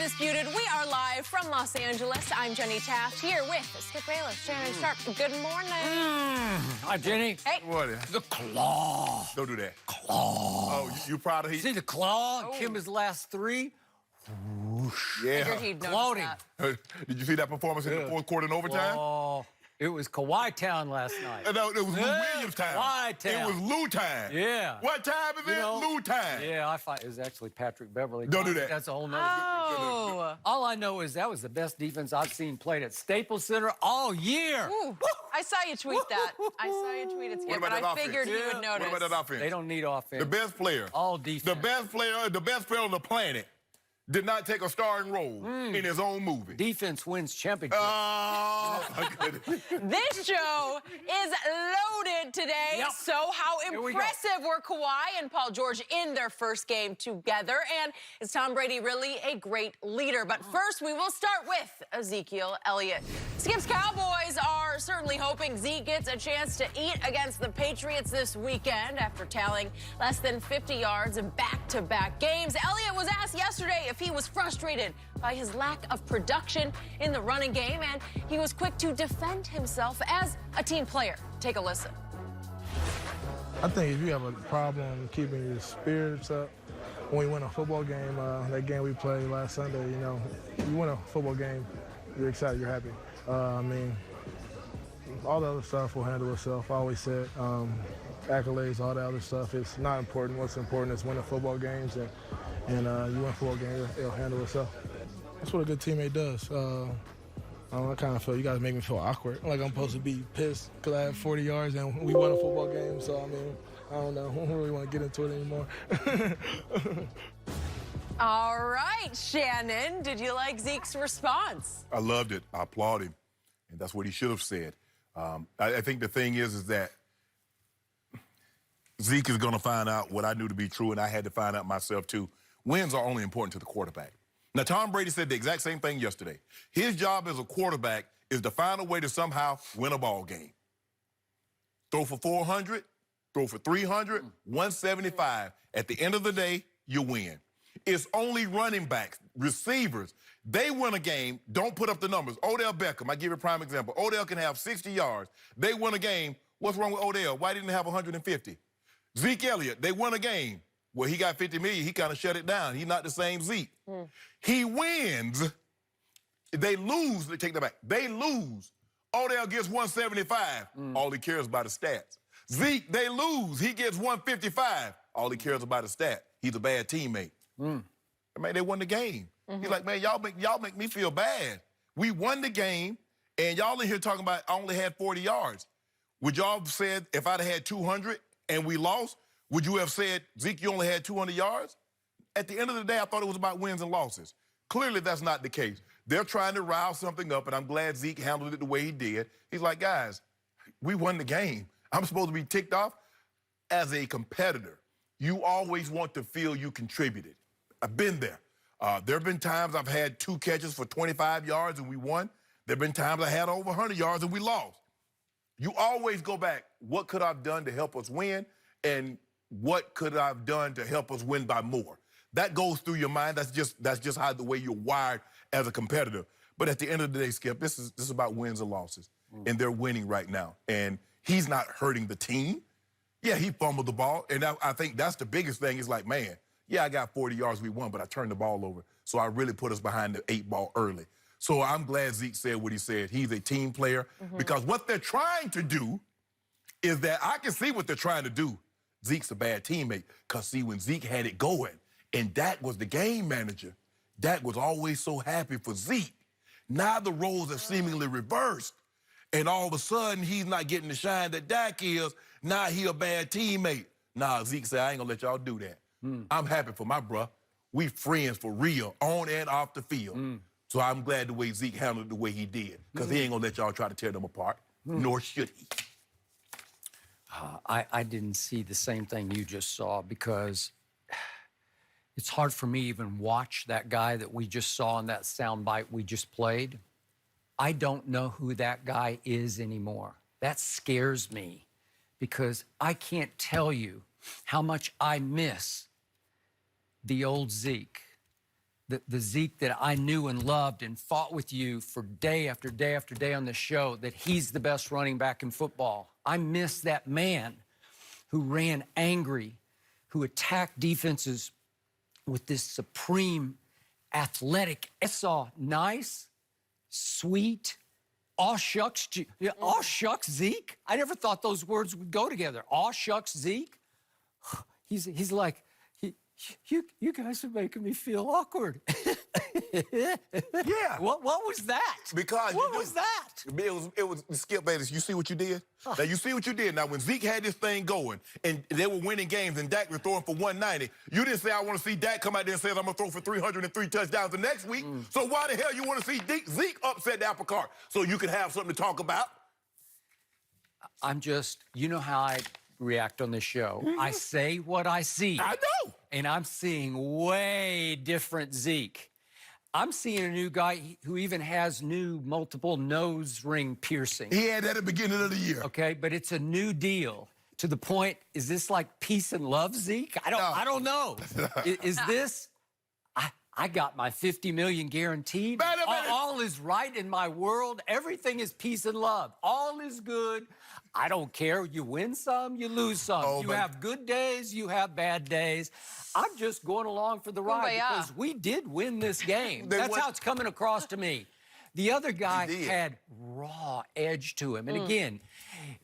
Undisputed. We are live from Los Angeles. I'm Jenny Taft here with Skip Bayless, Shannon Sharp. Good morning. Hi, Jenny. Hey. What is The claw. Don't do that. Claw. Oh, you proud of he? See the claw? Oh. Kim's last three? Yeah. Figured he'd notice Floating. that. Did you see that performance in the fourth quarter in overtime? Oh, it was Kawhi Town last night. No, it was Lou Williams time. Kawhi Town. It was Lou time. Yeah. What time is it? Lou time. Yeah, I thought it was actually Patrick Beverly. Don't do that. That's a whole nother. Oh. All I know is that was the best defense I've seen played at Staples Center all year. Ooh. I saw you tweet that. I saw you tweet it, Skip, What but about I that figured offense? you would notice. What about that offense? They don't need offense. The best player. All defense. The best player on the planet did not take a starring role in his own movie. Defense wins championships. Oh, my goodness. This show is loaded today. Yep. So how Here we go. impressive were Kawhi and Paul George in their first game together? And is Tom Brady really a great leader? But first, we will start with Ezekiel Elliott. Skip's Cowboys are certainly hoping Zeke gets a chance to eat against the Patriots this weekend after tallying less than 50 yards in back-to-back games. Elliott was asked yesterday if he was frustrated by his lack of production in the running game, and he was quick to defend himself as a team player. Take a listen. I think if you have a problem keeping your spirits up, when we win a football game, that game we played last Sunday, you know, you win a football game, you're excited, you're happy. I mean, all the other stuff will handle itself. I always said accolades, all that other stuff is not important. What's important is winning football games, and you win a football game, it'll handle itself. That's what a good teammate does. I kind of feel you guys make me feel awkward, like I'm supposed to be pissed because I had 40 yards and we won a football game. So I mean, I don't know. I don't really want to get into it anymore. All right, Shannon, did you like Zeke's response? I loved it. I applaud him. And that's what he should have said. I think the thing is that Zeke is going to find out what I knew to be true, and I had to find out myself too. Wins are only important to the quarterback. Now, Tom Brady said the exact same thing yesterday. His job as a quarterback is to find a way to somehow win a ball game. Throw for 400, throw for 300, 175. At the end of the day, you win. It's only running backs, receivers. They win a game, don't put up the numbers. Odell Beckham, I give you a prime example. Odell can have 60 yards. They win a game. What's wrong with Odell? Why didn't he have 150? Zeke Elliott, they won a game. Well, he got 50 million. He kind of shut it down. He's not the same Zeke. He wins. They lose. They take that back. They lose. Odell gets 175. All he cares about is stats. Zeke, they lose. He gets 155. All he cares about is stat. He's a bad teammate. Man, they won the game. He's like, man, y'all make me feel bad. We won the game, and y'all in here talking about I only had 40 yards. Would y'all have said if I'd have had 200 and we lost, would you have said, Zeke, you only had 200 yards? At the end of the day, I thought it was about wins and losses. Clearly, that's not the case. They're trying to rile something up, and I'm glad Zeke handled it the way he did. He's like, guys, we won the game. I'm supposed to be ticked off. As a competitor, you always want to feel you contributed. I've been there. There have been times I've had 2 catches for 25 yards and we won. There have been times I had over 100 yards and we lost. You always go back, what could I have done to help us win? And what could I have done to help us win by more? That goes through your mind. That's just how the way you're wired as a competitor. But at the end of the day, Skip, this is about wins and losses. And they're winning right now. And he's not hurting the team. Yeah, he fumbled the ball. And I think that's the biggest thing is like, man, yeah, I got 40 yards, we won, but I turned the ball over. So I really put us behind the 8 ball early. So I'm glad Zeke said what he said. He's a team player. Because what they're trying to do is that I can see what they're trying to do. Zeke's a bad teammate. Because, see, when Zeke had it going, and Dak was the game manager, Dak was always so happy for Zeke. Now the roles have seemingly reversed. And all of a sudden, he's not getting the shine that Dak is. Now he a bad teammate. Nah, Zeke said, I ain't gonna let y'all do that. I'm happy for my bruh. We friends for real, on and off the field. So I'm glad the way Zeke handled it the way he did. Because he ain't gonna let y'all try to tear them apart, nor should he. I didn't see the same thing you just saw because it's hard for me to even watch that guy that we just saw in that soundbite we just played. I don't know who that guy is anymore. That scares me because I can't tell you how much I miss the old Zeke. the Zeke that I knew and loved and fought with you for day after day after day on the show, that he's the best running back in football. I miss that man who ran angry, who attacked defenses with this supreme athletic. I saw nice, sweet, aw shucks, aw shucks Zeke. I never thought those words would go together. Aw shucks Zeke. He's like, you guys are making me feel awkward. Yeah. What was that? Because what was that? It was Skip Bayless. You see what you did? Now you see what you did. Now when Zeke had this thing going and they were winning games and Dak was throwing for 190, you didn't say I want to see Dak come out there and say I'm gonna throw for 303 touchdowns the next week. So why the hell you want to see Zeke upset the apple cart so you can have something to talk about? I'm just, you know how I react on this show. I say what I see. I know. And I'm seeing way different Zeke. I'm seeing a new guy who even has new multiple nose ring piercing. He had that at the beginning of the year. Okay, but it's a new deal. To the point, is this like peace and love, Zeke? I don't know. Is this? I got my $50 million guaranteed. All is right in my world. Everything is peace and love. All is good. I don't care. You win some, you lose some. You have good days, you have bad days. I'm just going along for the ride because we did win this game. That's how it's coming across to me. The other guy had raw edge to him. And again,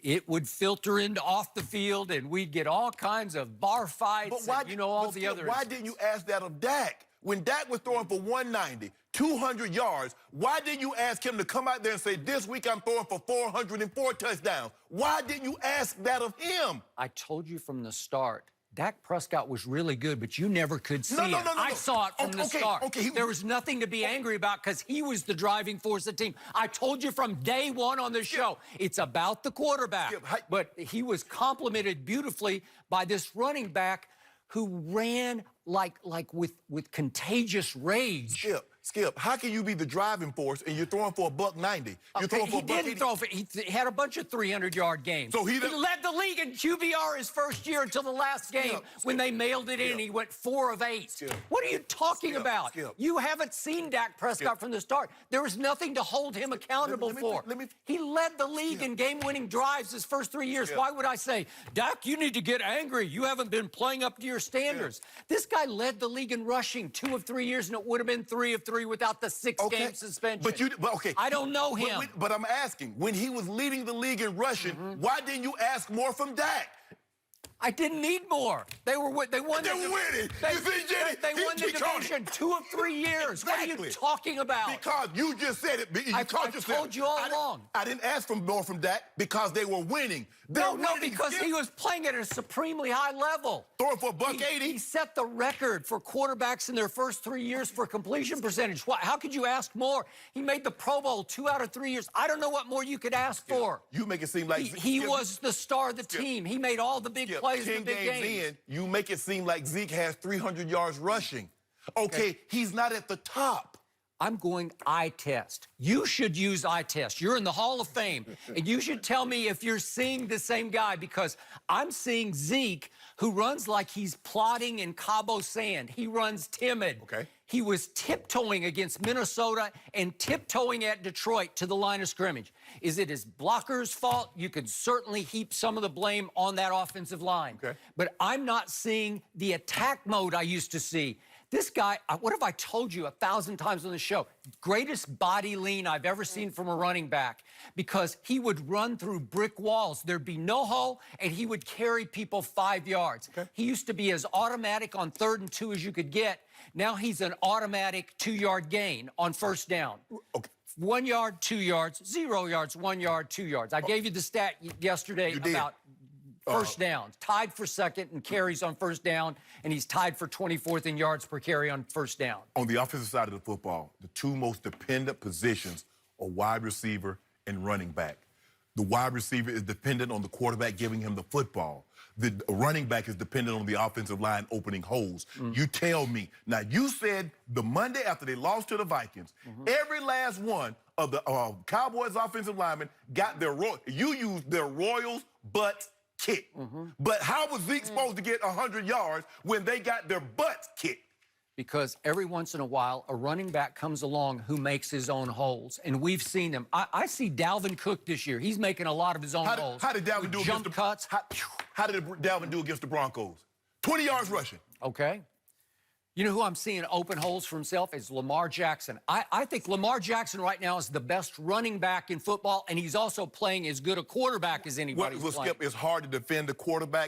it would filter into off the field and we'd get all kinds of bar fights But why, and, you know, all the other... Why didn't you ask that of Dak? When Dak was throwing for 190, 200 yards, why didn't you ask him to come out there and say, this week I'm throwing for 404 touchdowns? Why didn't you ask that of him? I told you from the start, Dak Prescott was really good, but you never could see it. I saw it from the start. There was nothing to be angry about because he was the driving force of the team. I told you from day one on the show, it's about the quarterback. But he was complimented beautifully by this running back who ran like with contagious rage. Skip, how can you be the driving force and you're throwing for $190? You're throwing for he didn't throw for. He had a bunch of 300-yard games. So he led the league in QBR his first year until the last game when they mailed it in. He went 4 of 8. What are you talking about? You haven't seen Dak Prescott from the start. There was nothing to hold him accountable for. He led the league in game-winning drives his first 3 years. Why would I say, Dak, you need to get angry. You haven't been playing up to your standards. This guy led the league in rushing 2 of 3 years, and it would have been 3 of 3 without the 6-game suspension. But I don't know him. But I'm asking, when he was leading the league in rushing, why didn't you ask more from Dak? I didn't need more. They won. They're winning. They won the division 2 of 3 years. What are you talking about? Because you just said it. I told you all along. I didn't ask for more from Dak because they were winning. No, because he was playing at a supremely high level. Throwing for $180. He set the record for quarterbacks in their first 3 years for completion percentage. How could you ask more? He made the Pro Bowl 2 out of 3 years. I don't know what more you could ask for. You make it seem like he was the star of the team. He made all the big plays in the big games. You make it seem like Zeke has 300 yards rushing. Okay, he's not at the top. I'm going eye test. You should use eye test. You're in the Hall of Fame. And you should tell me if you're seeing the same guy because I'm seeing Zeke who runs like he's plotting in Cabo sand. He runs timid. Okay. He was tiptoeing against Minnesota and tiptoeing at Detroit to the line of scrimmage. Is it his blockers' fault? You could certainly heap some of the blame on that offensive line. Okay. But I'm not seeing the attack mode I used to see. This guy, what have I told you 1,000 times on the show? Greatest body lean I've ever seen from a running back because he would run through brick walls. There'd be no hole, and he would carry people 5 yards. Okay. He used to be as automatic on 3rd and 2 as you could get. Now he's an automatic 2-yard gain on first down. Okay. 1 yard, 2 yards, 0 yards, 1 yard, 2 yards. I gave you the stat yesterday about first downs, tied for second in carries on first down, and he's tied for 24th in yards per carry on first down. On the offensive side of the football, the 2 most dependent positions are wide receiver and running back. The wide receiver is dependent on the quarterback giving him the football. The running back is dependent on the offensive line opening holes. You tell me. Now, you said the Monday after they lost to the Vikings, every last one of the Cowboys offensive linemen got their you used their Royals butt kicked. But how was Zeke supposed to get 100 yards when they got their butts kicked? because every once in a while, a running back comes along who makes his own holes. And we've seen them. I see Dalvin Cook this year. He's making a lot of his own holes. How did Dalvin do jump against cuts? How did Dalvin do against the Broncos? 20 yards rushing. Okay. You know who I'm seeing open holes for himself is Lamar Jackson. I think Lamar Jackson right now is the best running back in football, and he's also playing as good a quarterback as anybody. Skip, it's hard to defend the quarterback.